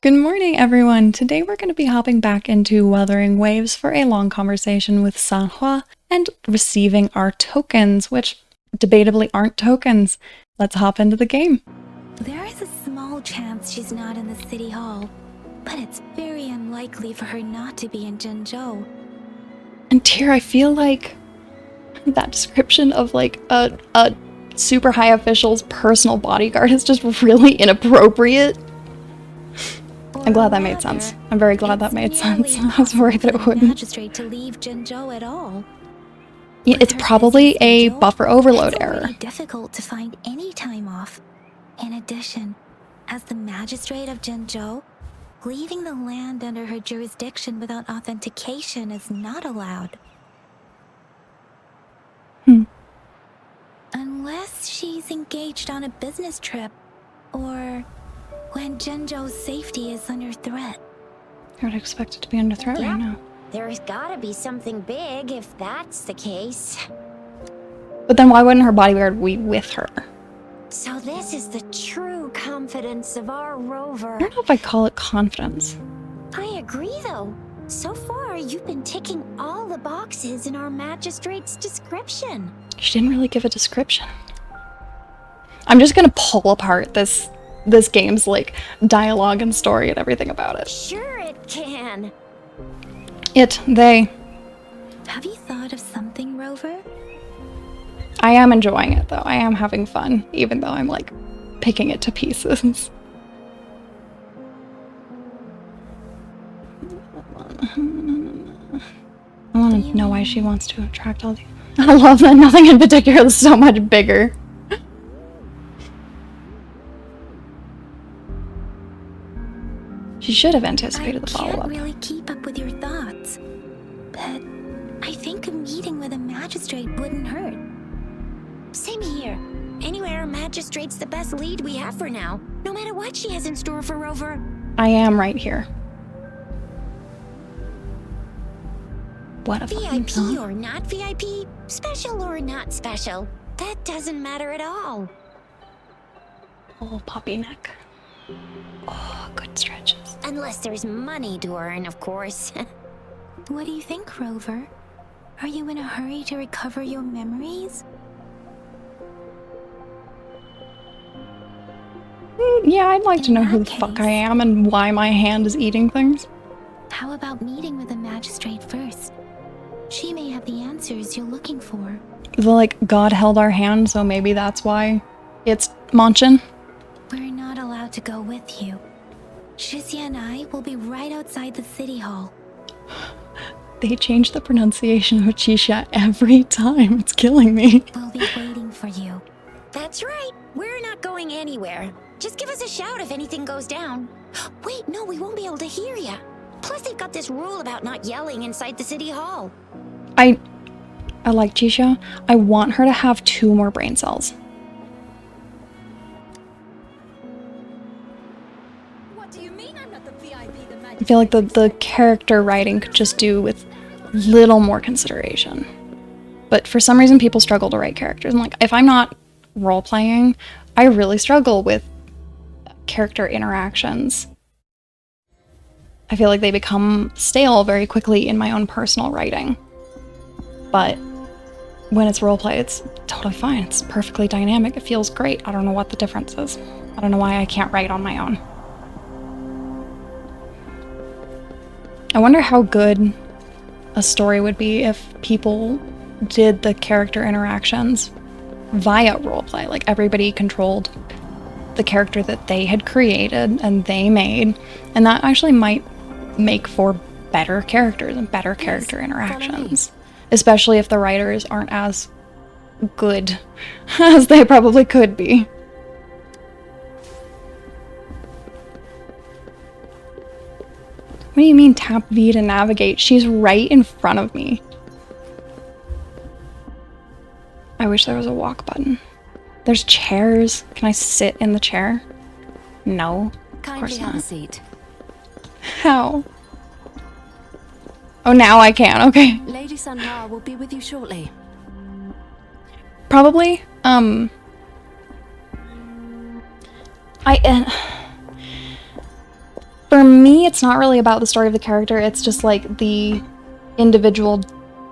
Good morning, everyone. Today we're going to be hopping back into Wuthering Waves for a long conversation with Sanhua and receiving our tokens, which debatably aren't tokens. Let's hop into the game. There is a small chance she's not in the city hall, but it's very unlikely for her not to be in Zhengzhou. And Tyr, I feel like that description of like a super high official's personal bodyguard is just really inappropriate. I'm glad that made sense. I'm very glad that made sense. I was worried that it wouldn't. Magistrate to leave Zhengzhou at all. Yeah, it's probably a buffer overload error. It's difficult to find any time off. In addition, as the magistrate of Zhengzhou, leaving the land under her jurisdiction without authentication is not allowed. Unless she's engaged on a business trip, or when Zhengzhou's safety is under threat. I would expect it to be under threat right now. There's gotta be something big if that's the case. But then why wouldn't her bodyguard be with her? So this is the true confidence of our rover. I don't know if I call it confidence. I agree though. So far, you've been ticking all the boxes in our magistrate's description. She didn't really give a description. I'm just gonna pull apart this game's like dialogue and story and everything about it. Sure it can. They. Have you thought of something, Rover? I am enjoying it though. I am having fun, even though I'm like picking it to pieces. I want to know why she wants to attract all these. I love that nothing in particular is so much bigger. She should have anticipated the follow-up. I can't really keep up with your thoughts, but I think a meeting with a magistrate wouldn't hurt. Same here. Anyway, our magistrate's the best lead we have for now, no matter what she has in store for Rover. I am right here. What a VIP or not VIP, special or not special, that doesn't matter at all. Oh, puppy neck. Oh, good stretches. Unless there's money to earn, of course. What do you think, Rover? Are you in a hurry to recover your memories? Yeah, I'd like to know who the fuck I am and why my hand is eating things. How about meeting with the magistrate first? She may have the answers you're looking for. Like, God held our hand, so maybe that's why it's Manchin. We're not allowed to go with you. Shizia and I will be right outside the city hall. They change the pronunciation of Chisha every time. It's killing me. We'll be waiting for you. That's right. We're not going anywhere. Just give us a shout if anything goes down. Wait, no, we won't be able to hear ya. Plus, they've got this rule about not yelling inside the city hall. I like Chisha. I want her to have 2 more brain cells. What do you mean I'm not the VIP the I feel like the character writing could just do with little more consideration. But for some reason, people struggle to write characters. And like, if I'm not role-playing, I really struggle with character interactions. I feel like they become stale very quickly in my own personal writing. But when it's roleplay, it's totally fine. It's perfectly dynamic. It feels great. I don't know what the difference is. I don't know why I can't write on my own. I wonder how good a story would be if people did the character interactions via roleplay. Like, everybody controlled the character that they had created and they made. And that actually might make for better characters and better character interactions. Especially if the writers aren't as good as they probably could be. What do you mean tap V to navigate? She's right in front of me. I wish there was a walk button. There's chairs. Can I sit in the chair? No, of course Kindly have a not. seat. How? Oh, now I can. Okay. Lady Sanhua will be with you shortly. Probably. For me, it's not really about the story of the character, it's just like the individual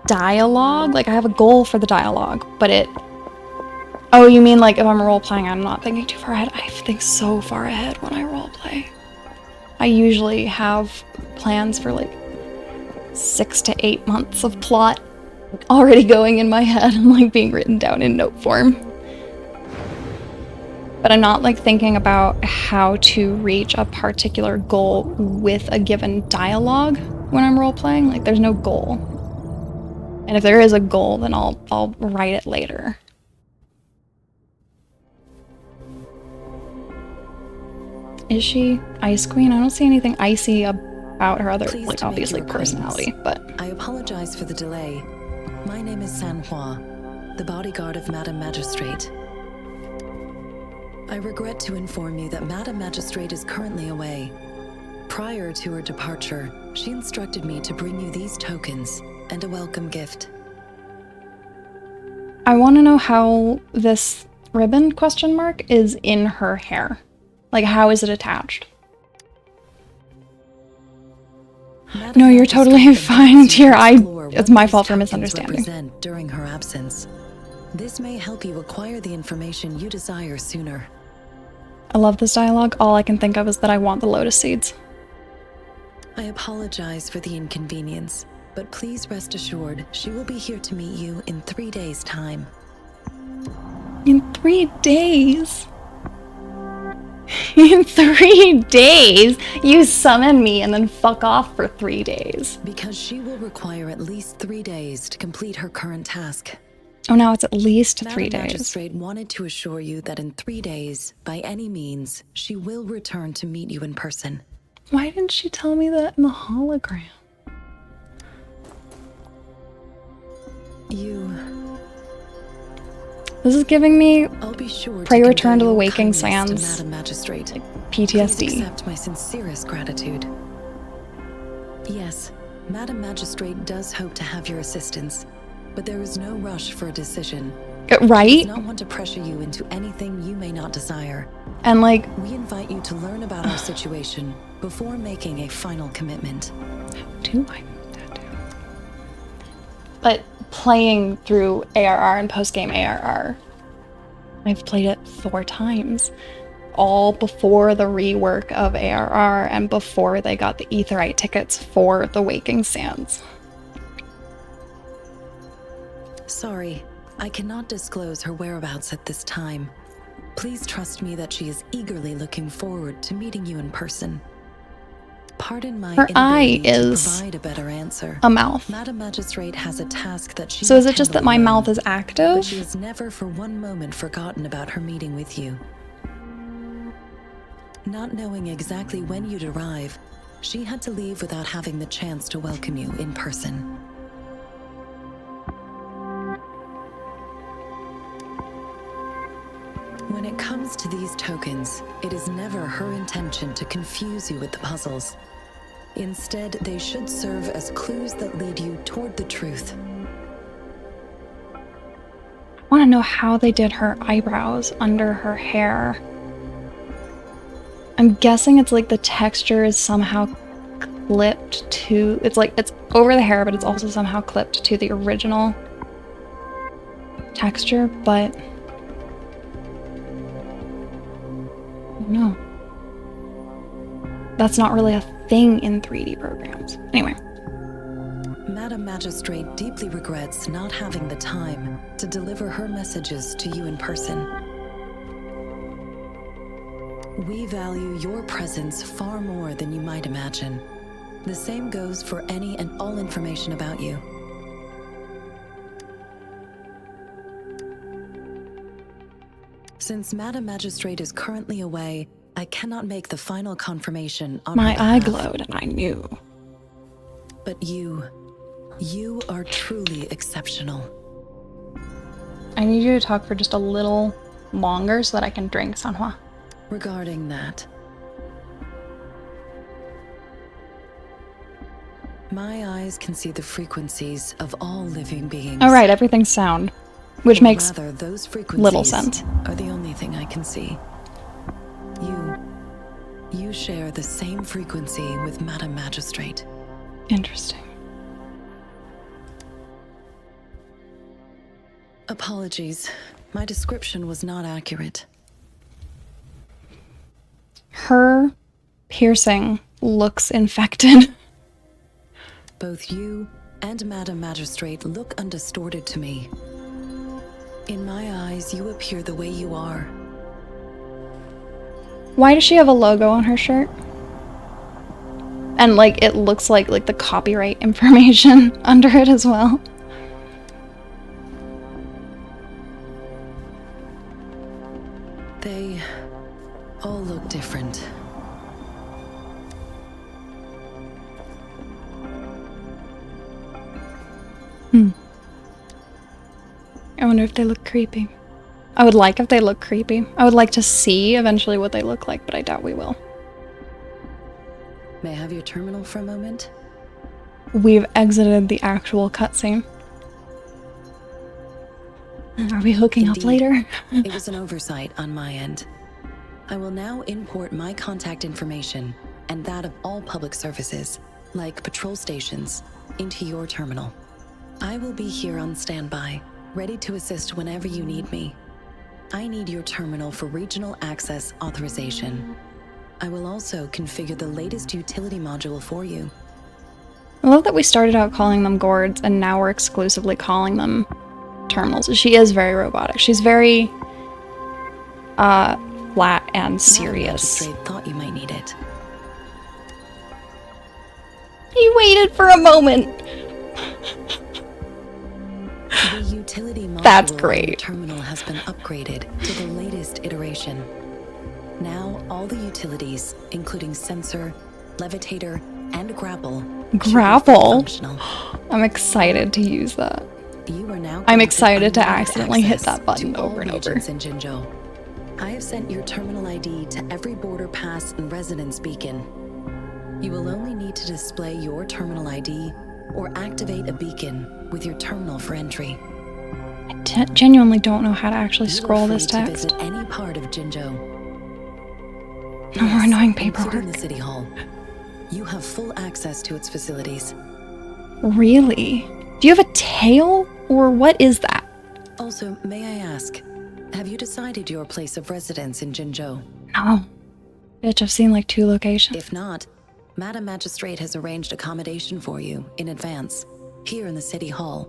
dialogue. Like I have a goal for the dialogue, but it... Oh, you mean like if I'm role-playing, I'm not thinking too far ahead? I think so far ahead when I role-play. I usually have plans for like 6 to 8 months of plot already going in my head and like being written down in note form. But I'm not like thinking about how to reach a particular goal with a given dialogue when I'm role-playing. Like there's no goal. And if there is a goal, then I'll write it later. Is she Ice Queen? I don't see anything icy about her other, like, obviously personality, but... I apologize for the delay. My name is Sanhua, the bodyguard of Madam Magistrate. I regret to inform you that Madam Magistrate is currently away. Prior to her departure, she instructed me to bring you these tokens and a welcome gift. I want to know how this ribbon, question mark, is in her hair. Like, how is it attached? No, you're totally fine, dear. It's my fault for misunderstanding. During her absence. This may help you acquire the information you desire sooner. I love this dialogue. All I can think of is that I want the lotus seeds. I apologize for the inconvenience, but please rest assured she will be here to meet you in 3 days' time. In 3 days? In 3 days? You summon me and then fuck off for 3 days. Because she will require at least 3 days to complete her current task. Oh, now it's at least 3 days. Madam Magistrate wanted to assure you that in 3 days, by any means, she will return to meet you in person. Why didn't she tell me that in the hologram? This is giving me Pray Return to the Waking Sands, like PTSD. Please accept my sincerest gratitude. Yes, Madam Magistrate does hope to have your assistance, but there is no rush for a decision. Right? She does not want to pressure you into anything you may not desire. And like... We invite you to learn about our situation before making a final commitment. Do I move that down? But playing through ARR and post-game ARR, I've played it 4 times. All before the rework of ARR and before they got the Aetheryte tickets for the Waking Sands. Sorry, I cannot disclose her whereabouts at this time. Please trust me that she is eagerly looking forward to meeting you in person. Pardon my her eye inability is to provide a better answer. A mouth. Madam Magistrate has a task that she So is it just that my mouth is active? But she has never for one moment forgotten about her meeting with you. Not knowing exactly when you'd arrive, she had to leave without having the chance to welcome you in person. When it comes to these tokens, it is never her intention to confuse you with the puzzles. Instead, they should serve as clues that lead you toward the truth. I want to know how they did her eyebrows under her hair. I'm guessing it's like the texture is somehow clipped to... It's like it's over the hair, but it's also somehow clipped to the original texture, but... No. That's not really a thing in 3D programs. Anyway. Madam Magistrate deeply regrets not having the time to deliver her messages to you in person. We value your presence far more than you might imagine. The same goes for any and all information about you. Since Madam Magistrate is currently away, I cannot make the final confirmation on my her eye behalf. glowed and I knew. But you are truly exceptional. I need you to talk for just a little longer so that I can drink, Sanhua. Regarding that, my eyes can see the frequencies of all living beings. Oh right, everything's sound, which Or makes rather, those frequencies little sense. are the only thing I can see. You share the same frequency with Madam Magistrate. Interesting. Apologies. My description was not accurate. Her piercing looks infected. Both you and Madam Magistrate look undistorted to me. In my eyes, you appear the way you are. Why does she have a logo on her shirt? And like it looks like the copyright information under it as well. They all look different. I wonder if they look creepy. I would like if they look creepy. I would like to see eventually what they look like, but I doubt we will. May I have your terminal for a moment? We've exited the actual cutscene. Are we hooking up later? It was an oversight on my end. I will now import my contact information and that of all public services, like patrol stations, into your terminal. I will be here on standby, ready to assist whenever you need me. I need your terminal for regional access authorization. I will also configure the latest utility module for you. I love that we started out calling them gourds and now we're exclusively calling them terminals. She is very robotic. She's very flat and serious. Magistrate thought you might need it. He waited for a moment. The utility module That's on great. your terminal has been upgraded to the latest iteration. Now all the utilities, including sensor, levitator, and grapple, should be Grapple? functional. I'm excited to use that. You are now I'm granted excited to unlimited accidentally hit access that button to all over and over. regions in Jinzhou. I have sent your terminal ID to every border pass and residence beacon. You will only need to display your terminal ID or activate a beacon with your terminal for entry. I genuinely don't know how to actually You are scroll free this to text. visit any part of Jinzhou. No more annoying including paperwork. the city hall. You have full access to its facilities. Really? Do you have a tail? Or what is that? Also, may I ask, have you decided your place of residence in Jinzhou? No. Bitch, I've seen like 2 locations. If not, Madam Magistrate has arranged accommodation for you in advance, here in the city hall.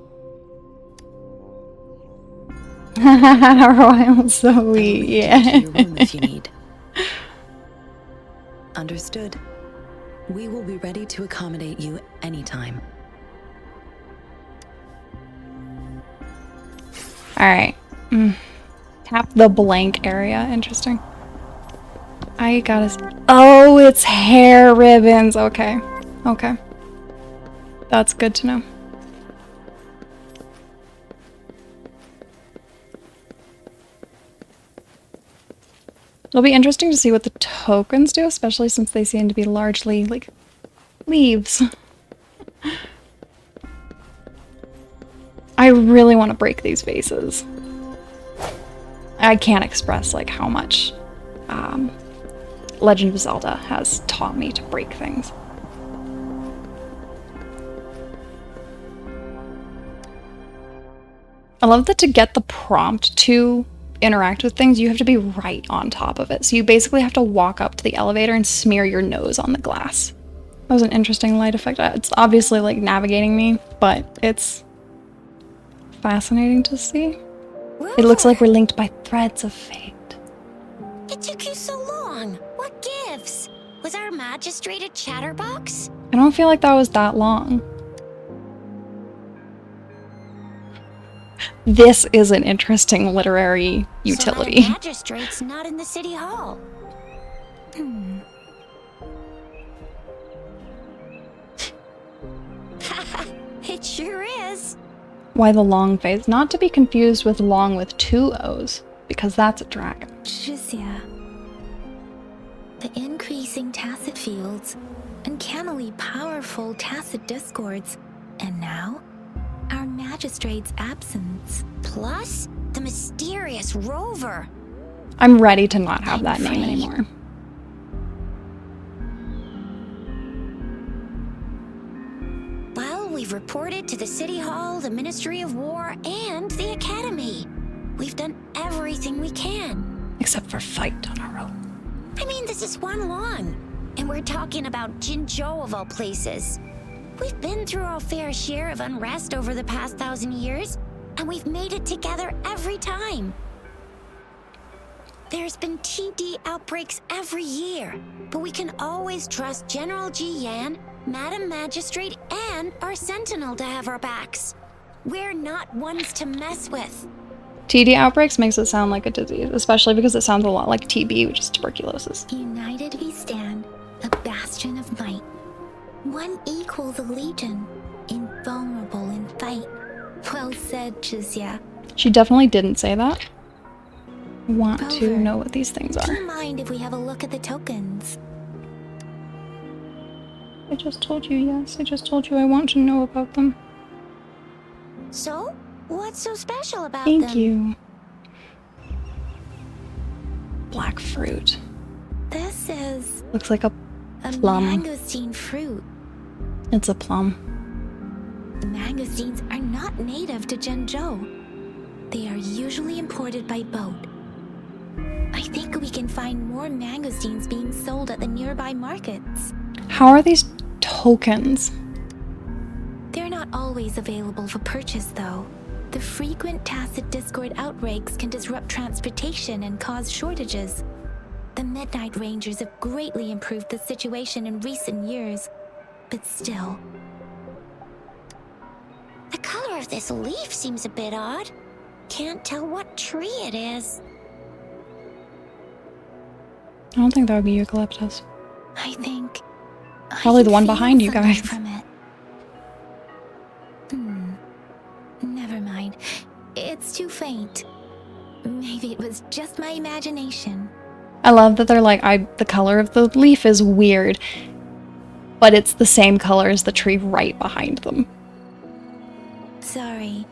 Royal sweet, I will lead you yeah. to your room if you need. Understood. We will be ready to accommodate you anytime. Alright. Tap the blank area. Interesting. I gotta... Oh, it's hair ribbons. Okay. Okay. That's good to know. It'll be interesting to see what the tokens do, especially since they seem to be largely, like, leaves. I really want to break these vases. I can't express, like, how much Legend of Zelda has taught me to break things. I love that to get the prompt to interact with things, you have to be right on top of it. So you basically have to walk up to the elevator and smear your nose on the glass. That was an interesting light effect. It's obviously, like, navigating me, but it's fascinating to see. It looks like we're linked by threads of fate. It took you so long. What gives? Was our magistrate a chatterbox? I don't feel like that was that long. This is an interesting literary utility. So my magistrate's not in the city hall. It sure is. Why the long face? Not to be confused with long with 2 O's, because that's a dragon. Shizia. The increasing tacit fields, uncannily powerful tacit discords, and now, our magistrate's absence. Plus, the mysterious rover. I'm ready to not have that name Right. anymore. we've reported to the City Hall, the Ministry of War, and the Academy. We've done everything we can. Except for fight Dawnryo. I mean, this is one long. And we're talking about Jinzhou of all places. We've been through our fair share of unrest over the past 1,000 years, and we've made it together every time. There's been TD outbreaks every year, but we can always trust General Ji Yan, Madam Magistrate, and our Sentinel to have our backs. We're not ones to mess with. TD outbreaks makes it sound like a disease, especially because it sounds a lot like TB, which is tuberculosis. United we stand, a bastion of might. One equal the legion, invulnerable in fight. Well said, Jizya. She definitely didn't say that. I want to Rover, know what these things do are. you mind if we have a look at the tokens? I just told you yes. I just told you I want to know about them. So, what's so special about Thank them? you. Black fruit. This is Looks like a a plum. mangosteen fruit. It's a plum. The mangosteens are not native to Zhenzhou. They are usually imported by boat. I think we can find more mangosteens being sold at the nearby markets. How are these tokens? They're not always available for purchase, though. The frequent tacit Discord outbreaks can disrupt transportation and cause shortages. The Midnight Rangers have greatly improved the situation in recent years, but still. The color of this leaf seems a bit odd. Can't tell what tree it is. I don't think that would be eucalyptus. I think. Probably the one feel behind you something guys. From it. Never mind. It's too faint. Maybe it was just my imagination. I love that they're like, the color of the leaf is weird, but it's the same color as the tree right behind them. Sorry.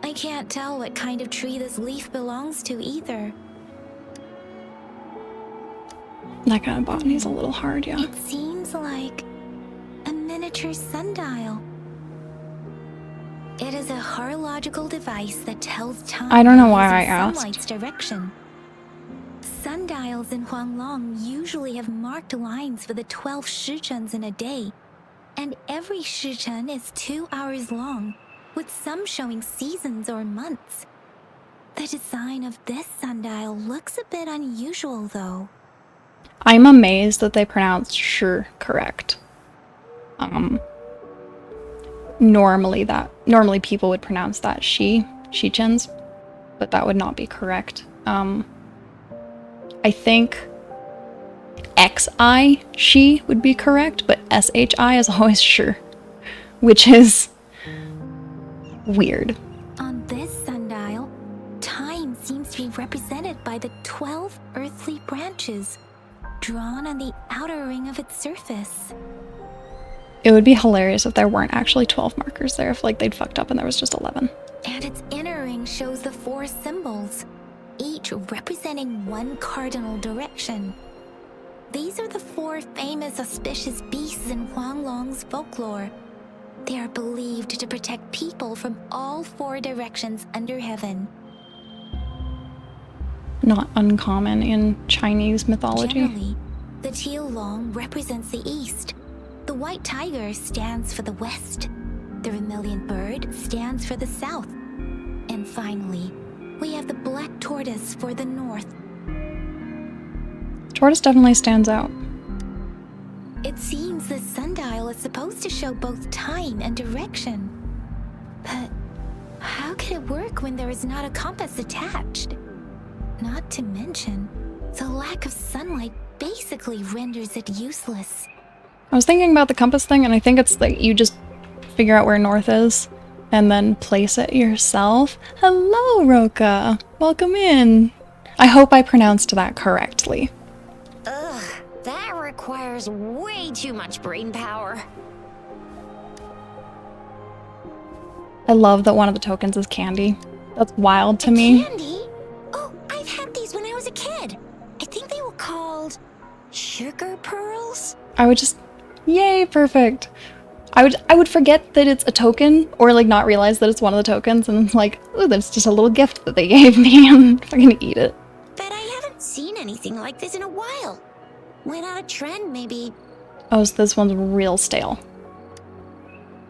I can't tell what kind of tree this leaf belongs to either. That kind of botany is a little hard, yeah. It seems like a miniature sundial. It is a horological device that tells time. I don't know why using I asked. Sunlight's direction. Sundials in Huanglong usually have marked lines for the 12 shichens in a day, and every shichen is 2 hours long, with some showing seasons or months. The design of this sundial looks a bit unusual, though. I'm amazed that they pronounced "sure" correct. Normally people would pronounce that shichens, but that would not be correct. I think XI, she, would be correct, but SHI is always sure, which is weird. On this sundial, time seems to be represented by the 12 earthly branches, drawn on the outer ring of its surface. It would be hilarious if there weren't actually 12 markers there, if like they'd fucked up and there was just 11. And its inner ring shows the 4 symbols, each representing one cardinal direction. These are the 4 famous auspicious beasts in Huanglong's folklore. They are believed to protect people from all 4 directions under heaven. Not uncommon in Chinese mythology. Generally, the teal long represents the east. The white tiger stands for the west. The vermilion bird stands for the south. And finally, we have the black tortoise for the north. Tortoise definitely stands out. It seems this sundial is supposed to show both time and direction. But how could it work when there is not a compass attached? Not to mention, the lack of sunlight basically renders it useless. I was thinking about the compass thing, and I think it's like you just figure out where north is and then place it yourself. Hello, Roka. Welcome in. I hope I pronounced that correctly. Ugh, that requires way too much brain power. I love that one of the tokens is candy. That's wild to me. Candy? Oh, I've had these when I was a kid. I think they were called sugar pearls. I would just... Yay, perfect. I would forget that it's a token, or like not realize that it's one of the tokens, and it's like, oh, that's just a little gift that they gave me, and I'm gonna eat it. But I haven't seen anything like this in a while. Went out of trend, maybe. Oh, so this one's real stale.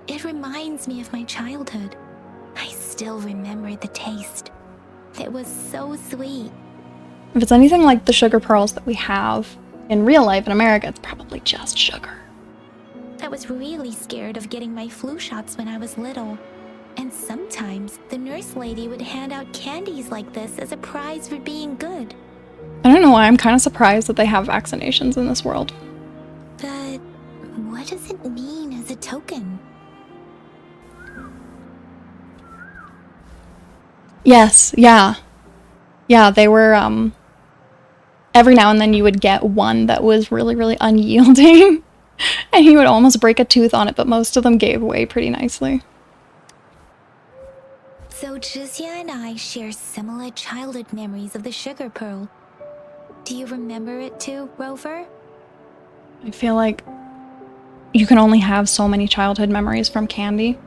It reminds me of my childhood. I still remember the taste. It was so sweet. If it's anything like the sugar pearls that we have in real life in America, it's probably just sugar. I was really scared of getting my flu shots when I was little. And sometimes the nurse lady would hand out candies like this as a prize for being good. I don't know why, I'm kind of surprised that they have vaccinations in this world. But what does it mean as a token? Yes, yeah. Yeah, they were, every now and then you would get one that was really, really unyielding. And you would almost break a tooth on it, but most of them gave away pretty nicely. So Juzia and I share similar childhood memories of the sugar pearl. Do you remember it too, Rover? I feel like you can only have so many childhood memories from candy.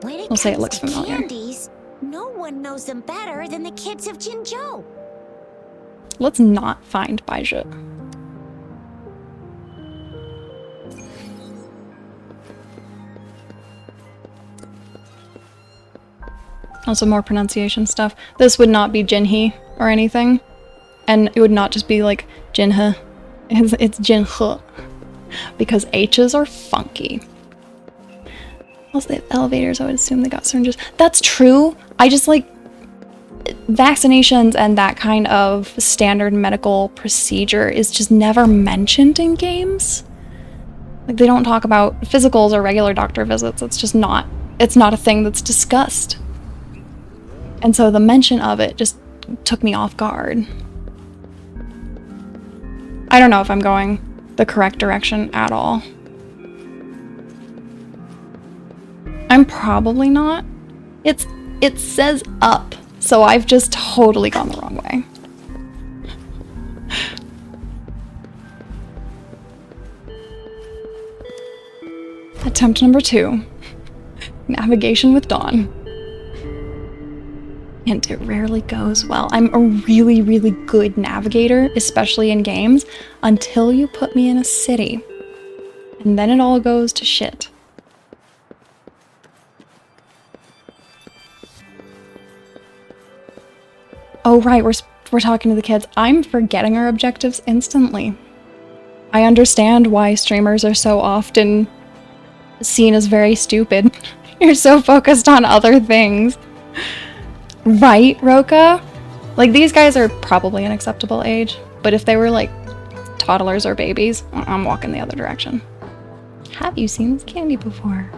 When it We'll say it comes looks to familiar. candies, no one knows them better than the kids of Jinzhou. Let's not find Baizhi. Also more pronunciation stuff. This would not be Jinhe or anything. And it would not just be like Jinhe. It's Jinhe. Because H's are funky. Also, they have elevators. I would assume they got syringes. That's true. I just like vaccinations and that kind of standard medical procedure is just never mentioned in games. Like they don't talk about physicals or regular doctor visits. It's just not. It's not a thing that's discussed. And so the mention of it just took me off guard. I don't know if I'm going the correct direction at all. I'm probably not. It says up, so I've just totally gone the wrong way. Attempt number 2. Navigation with Dawn. And it rarely goes well. I'm a really, really good navigator, especially in games, until you put me in a city. And then it all goes to shit. Oh right, we're talking to the kids. I'm forgetting our objectives instantly. I understand why streamers are so often seen as very stupid. You're so focused on other things. Right, Roka? Like, these guys are probably an acceptable age, but if they were, like, toddlers or babies, I'm walking the other direction. Have you seen this candy before?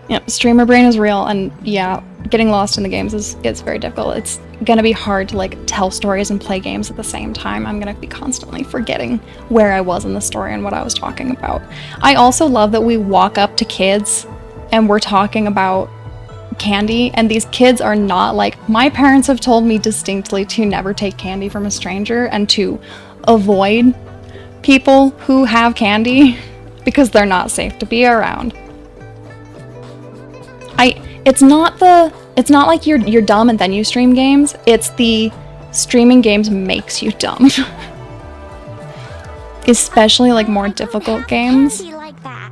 Yep, streamer brain is real, and yeah, getting lost in the games is very difficult. It's gonna be hard to like tell stories and play games at the same time. I'm gonna be constantly forgetting where I was in the story and what I was talking about. I also love that we walk up to kids and we're talking about candy, and these kids are not like, my parents have told me distinctly to never take candy from a stranger and to avoid people who have candy because they're not safe to be around. It's not like you're dumb and then you stream games. It's the streaming games makes you dumb. Especially like more difficult games. Candy like that.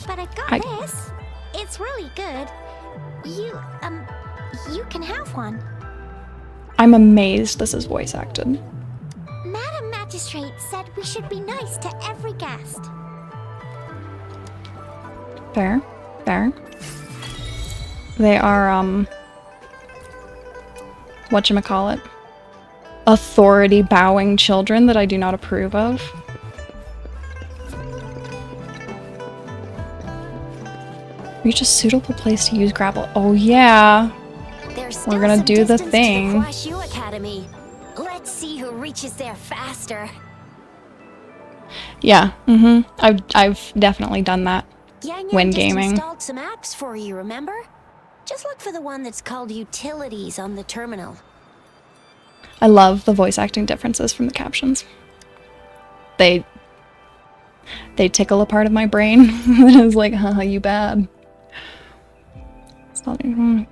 But I got this. It's really good. You can have one. I'm amazed this is voice acted. Madam Magistrate said we should be nice to every guest. Fair. Fair. They are, whatchamacallit? Authority-bowing children that I do not approve of. Reach a suitable place to use grapple. Oh yeah! We're gonna do the thing. Academy. Let's see who reaches there faster. Yeah, I've definitely done that. When gaming. Installed some apps for you, remember? Just look for the one that's called Utilities on the terminal. I love the voice acting differences from the captions. They tickle a part of my brain that is like, haha, you bad. It's not even,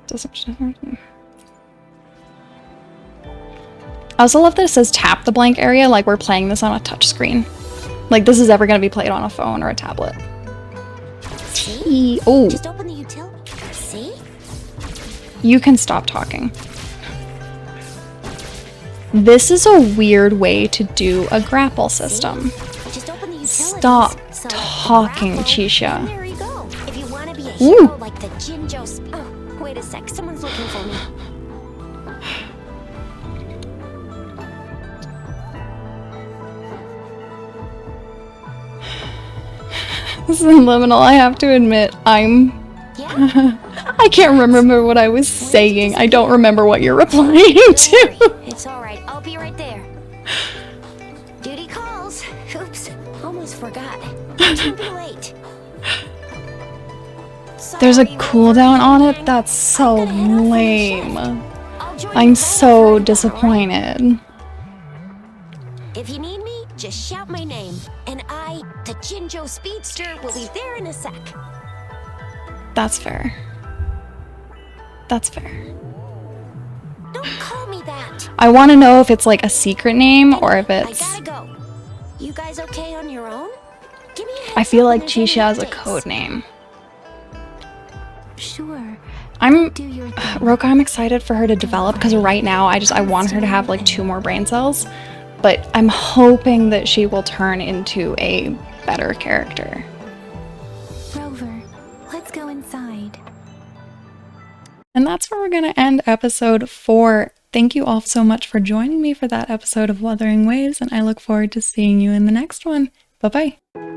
I also love that it says tap the blank area, like we're playing this on a touch screen. Like this is ever going to be played on a phone or a tablet. See? Oh, Just open the utility. See? you can stop talking. This is a weird way to do a grapple system. Just open the utilities. Stop Select the talking, grapple, Chisha. and there you go. If you want to be a Ooh. hero like the Jinjo. Oh, wait a sec. Someone's looking for me. Subliminal, I have to admit, Yeah? I can't remember what I was saying. I don't remember what you're replying to. It's alright. I'll be right there. Duty calls. Oops. Almost forgot. Too late. There's a Sorry, cooldown on it? Wolverine. That's so I've gotta head off for a lame. shift. I'll join I'm you so back disappointed. If you need me, just shout my name. And I, the Jinjo Speedster, will be there in a sec. That's fair. That's fair. Don't call me that. I want to know if it's like a secret name or if it's... I gotta go. You guys okay on your own? Give me a heads I feel up like when there's Chisha has a any updates. code name. Sure. I'm... Do your thing. Roka, I'm excited for her to develop because right now I want her to have like 2 more brain cells. But I'm hoping that she will turn into a better character. Rover, let's go inside. And that's where we're going to end episode 4. Thank you all so much for joining me for that episode of Wuthering Waves, and I look forward to seeing you in the next one. Bye-bye.